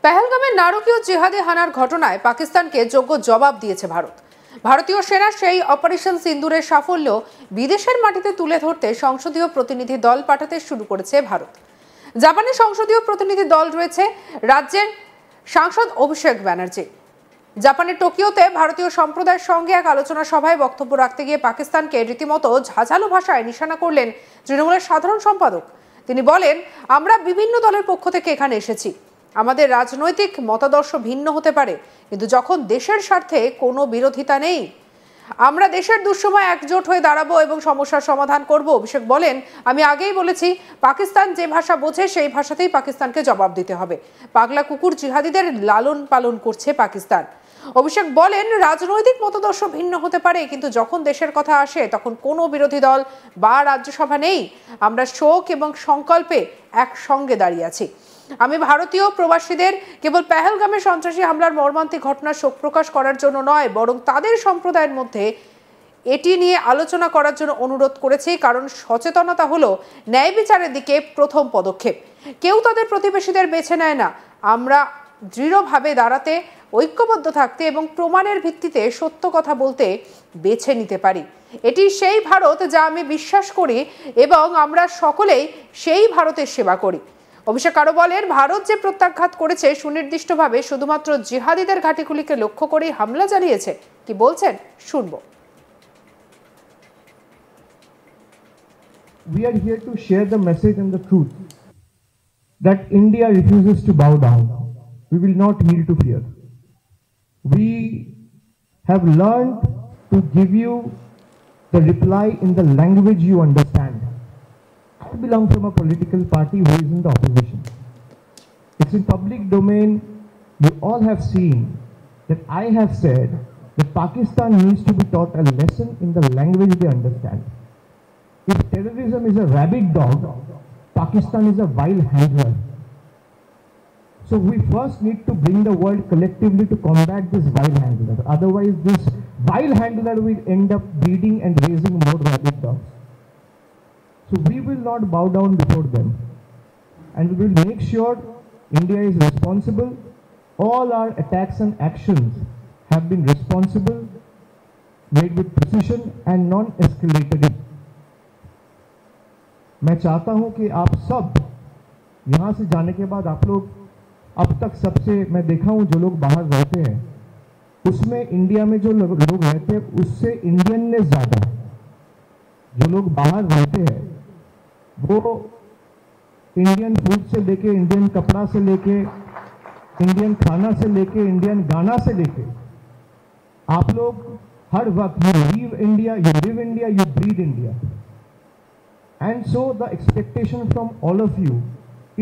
পেহেলগামে নারকীয় জিহাদি হানার ঘটনায় পাকিস্তানকে যোগ্য জবাব দিয়েছে ভারত। ভারতীয় সেনার সেই অপারেশন সিন্দুরের সাফল্য বিদেশের মাটিতে তুলে ধরতে সংসদীয় প্রতিনিধি দল পাঠাতে শুরু করেছে ভারত। জাপানে সংসদীয় প্রতিনিধি দল রয়েছে রাজ্যের সাংসদ অভিষেক ব্যানার্জি। জাপানের টোকিওতে ভারতীয় সম্প্রদায়ের সঙ্গে এক আলোচনা সভায় বক্তব্য রাখতে গিয়ে পাকিস্তানকে রীতিমতো ঝাঁঝালো ভাষায় নিশানা করলেন তৃণমূলের সাধারণ সম্পাদক। তিনি বলেন, আমরা বিভিন্ন দলের পক্ষ থেকে এখানে এসেছি, আমাদের রাজনৈতিক মতাদর্শ ভিন্ন হতে পারে, কিন্তু যখন দেশের স্বার্থে কোনো বিরোধিতা নেই, আমরা দেশের দুঃসময় একজোট হয়ে দাঁড়াবো এবং সমস্যার সমাধান করব। অভিষেক বলেন, আমি আগেই বলেছি, পাকিস্তান যে ভাষা বোঝে সেই ভাষাতেই পাকিস্তানকে জবাব দিতে হবে। পাগলা কুকুর জিহাদিদের লালন পালন করছে পাকিস্তান। অভিষেক বলেন, রাজনৈতিক মতাদর্শ ভিন্ন হতে পারে, কিন্তু যখন দেশের কথা আসে তখন কোনো বিরোধী দল বা রাজ্যসভা নেই। আমরা শোক এবং সংকল্পে একসঙ্গে দাঁড়িয়ে আছি। আমি ভারতীয় প্রবাসীদের কেবল পেহেলগামে সন্ত্রাসী হামলার মর্মান্তিক ঘটনার শোক প্রকাশ করার জন্য নয়, বরং তাদের সম্প্রদায়ের মধ্যে এটি নিয়ে আলোচনা করার জন্য অনুরোধ করেছি, কারণ সচেতনতা হলো ন্যায় বিচারের দিকে প্রথম পদক্ষেপ। কেউ তাদের প্রতিবেশীদের বেছে নেয় না। আমরা দৃঢ়ভাবে দাঁড়াতে, ঐক্যবদ্ধ থাকতে এবং প্রমাণের ভিত্তিতে সত্য কথা বলতে বেছে নিতে পারি। এটি সেই ভারত যা আমি বিশ্বাস করি এবং আমরা সকলেই সেই ভারতের সেবা করি। অভিষেক আরো বলেন, ভারত যে প্রত্যাঘাত করেছে সুনির্দিষ্টভাবে শুধুমাত্র জিহাদিদের ঘাঁটিগুলিকে লক্ষ্য করেই হামলা চালিয়েছে। কি বলছেন শুনবো। We are here to share the message and the truth that India refuses to bow down. We will not yield to fear. We have learned to give you the reply in the language you understand. I belong from a political party who is in the opposition. It's in public domain. You all have seen that I have said that Pakistan needs to be taught a lesson in the language they understand. If terrorism is a rabid dog, Pakistan is a wild handler. So we first need to bring the world collectively to combat this wild handler. Otherwise, this wild handler will end up breeding and raising more rabid dogs. So we will not bow down before them. And we will make sure India is responsible. All our attacks and actions have been responsible, made with precision and non-escalatory. मैं चाहता हूं कि आप सब यहां से जाने के बाद आप लोग अब तक सबसे मैं देखा हूं जो लोग बाहर रहते हैं उसमें इंडिया में जो लोग रहते हैं उससे इंडियननेस ज्यादा है। जो लोग बाहर रहते हैं वो इंडियन फूड से लेके, इंडियन कपड़ा से लेके, इंडियन खाना से लेके, इंडियन गाना से लेके, आप लोग हर वक्त you live India, you breathe India. And so the expectation from all of you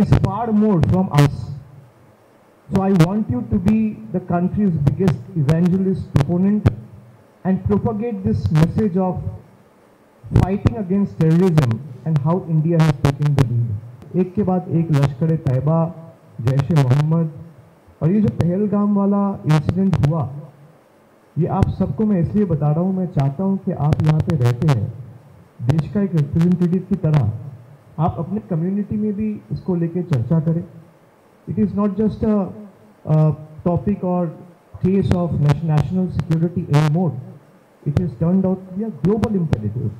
is far more from us. So I want you to be the country's biggest evangelist, proponent, and propagate this message of fighting against terrorism and how India has taken the lead. एक के बाद एक लश्कर-ए-तैयबा, जैश-ए-मोहम्मद और ये जो पहलगाम वाला incident हुआ, ये आप सबको मैं इसलिए बता रहा हूँ, मैं चाहता हूँ कि आप यहाँ पे रहते हैं, देश का एक रिप्रेजेंटेटिव की तरह आप अपने कम्युनिटी में भी इसको लेके चर्चा करें। It is not just a topic और case of national security anymore, it is turned out to be a global imperative.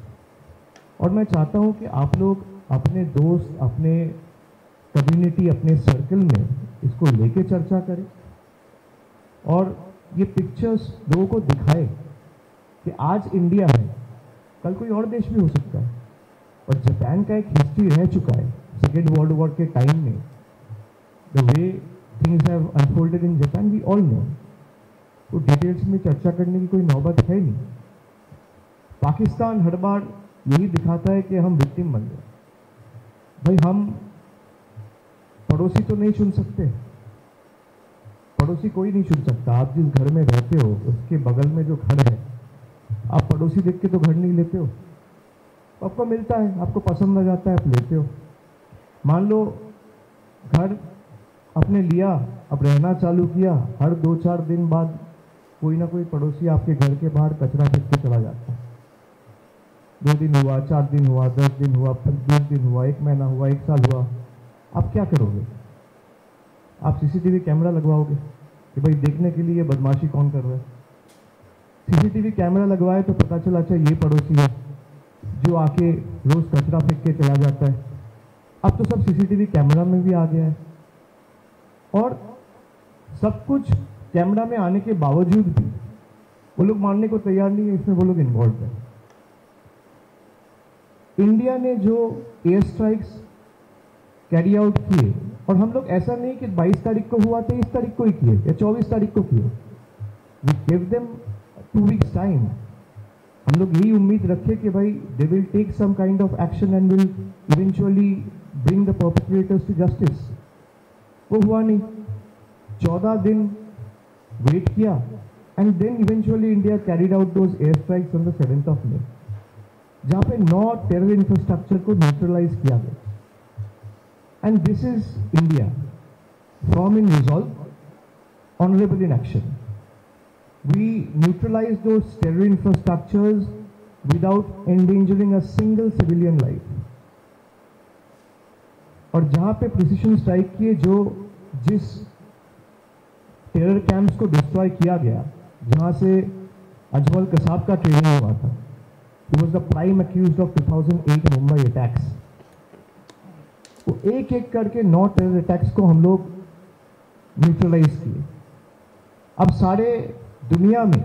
और मैं चाहता हूँ कि आप लोग अपने दोस्त, अपने कम्युनिटी, अपने सर्कल में इसको लेके चर्चा करें और ये पिक्चर्स लोगों को दिखाए कि आज इंडिया है, कल कोई और देश भी हो सकता है। और जापान का एक हिस्ट्री रह चुका है सेकेंड वर्ल्ड वॉर के टाइम में, the way things have unfolded in Japan we all know. तो डिटेल्स में चर्चा करने की कोई नौबत है नहीं। पाकिस्तान हर बार यही दिखाता है कि हम विक्टिम बन गए। भाई हम पड़ोसी तो नहीं चुन सकते, पड़ोसी कोई नहीं चुन सकता। आप जिस घर में रहते हो उसके बगल में जो घर है, आप पड़ोसी देख के तो घर नहीं लेते हो, आपको मिलता है, आपको पसंद आ जाता है, आप लेते हो। मान लो घर आपने लिया, अब रहना चालू किया, हर 2-4 दिन बाद कोई ना कोई पड़ोसी आपके घर के बाहर कचरा फेंक के चला जाता है। 2 दिन हुआ, 4 दिन हुआ, 10 दिन हुआ, 20 दिन हुआ, 1 महीना हुआ, 1 साल हुआ, आप क्या करोगे? आप सीसीटीवी कैमरा लगवाओगे कि भाई देखने के लिए बदमाशी कौन कर रहा है? सीसीटीवी कैमरा लगवाए तो पता चला अच्छा ये पड़ोसी है जो आके रोज कचरा फेंक के चला जाता है। अब तो सब सीसीटीवी कैमरा में भी आ गया है और सब कुछ कैमरा में आने के बावजूद भी वो लोग मानने को तैयार नहीं है, इसमें वो लोग इन्वॉल्व है। इंडिया ने जो एयर स्ट्राइक्स कैरी आउट किए, और हम लोग ऐसा नहीं कि 22 तारीख को हुआ 23 तारीख को ही किए या 24 तारीख को किए, वी गिव देम 2 weeks टाइम। हम लोग यही उम्मीद रखे कि भाई they will take some kind of action and will eventually bring the perpetrators to justice. वो हुआ नहीं, 14 दिन वेट किया and then eventually India carried out those air strikes on the 7th of May, जहाँ पे 9 टेरर इंफ्रास्ट्रक्चर को neutralise किया गया। And this is India, firm in resolve, honorable in action. We neutralize those terror infrastructures without endangering a single civilian life. और जहाँ पे precision strike किए, जो जिस टेरर कैंप्स को डिस्ट्रॉय किया गया, जहाँ से अजमल कसाब का ट्रेनिंग हुआ था, he was the prime accused of 2008 Mumbai attacks. तो एक एक करके 9 टेरर अटैक्स को हम लोग न्यूट्रलाइज किए। अब सारे दुनिया में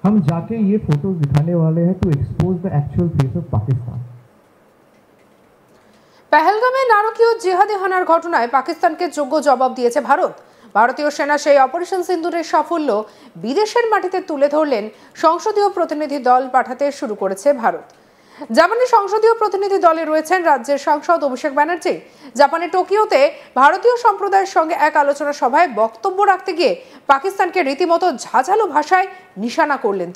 हम जाके ये फोटोज दिखाने वाले हैं to expose the actual face of Pakistan. পেহেলগামে নারকীয় জিহাদি হানার ঘটনায় পাকিস্তানকে যোগ্য জবাব দিয়েছে ভারত। ভারতীয় সেনা সেই অপারেশন সিন্দুরের সাফল্য বিদেশের মাটিতে তুলে ধরলেন সংসদীয় প্রতিনিধি দল পাঠাতে শুরু করেছে ভারত। জাপানের সংসদীয় প্রতিনিধি দলে রয়েছেন রাজ্যের সাংসদ অভিষেক ব্যানার্জি। জাপানের টোকিওতে ভারতীয় সম্প্রদায়ের সঙ্গে এক আলোচনা সভায় বক্তব্য রাখতে গিয়ে পাকিস্তানকে রীতিমতো ঝাঁঝালো ভাষায় নিশানা করলেন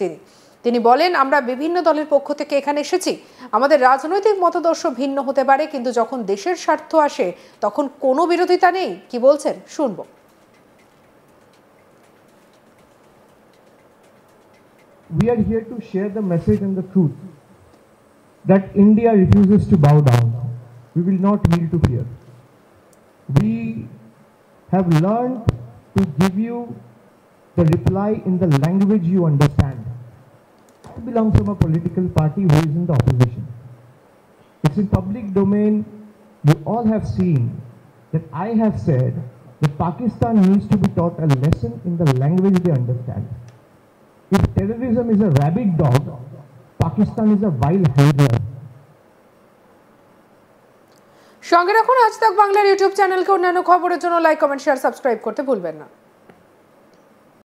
তিনি বলেন, আমরা বিভিন্ন দলের পক্ষ থেকে এখানে এসেছি, আমাদের রাজনৈতিক মতাদর্শ ভিন্ন হতে পারে, কিন্তু যখন দেশের স্বার্থ আসে তখন কোনো বিরোধিতা নেই। কি বলছেন শুনবো। We are here to share the message and the truth that India refuses to bow down. We will not yield to fear. We have learned to give you the reply in the language you understand. I belong from a political party who is in the opposition. It's in public domain. You all have seen that I have said that Pakistan needs to be taught a lesson in the language they understand. If terrorism is a rabid dog, Pakistan is a wild hare. সঙ্গে রাখুন আজ তাক বাংলার YouTube চ্যানেলকে। অন্যান্য খবরের জন্য like, comment, share, subscribe করতে ভুলবেন না।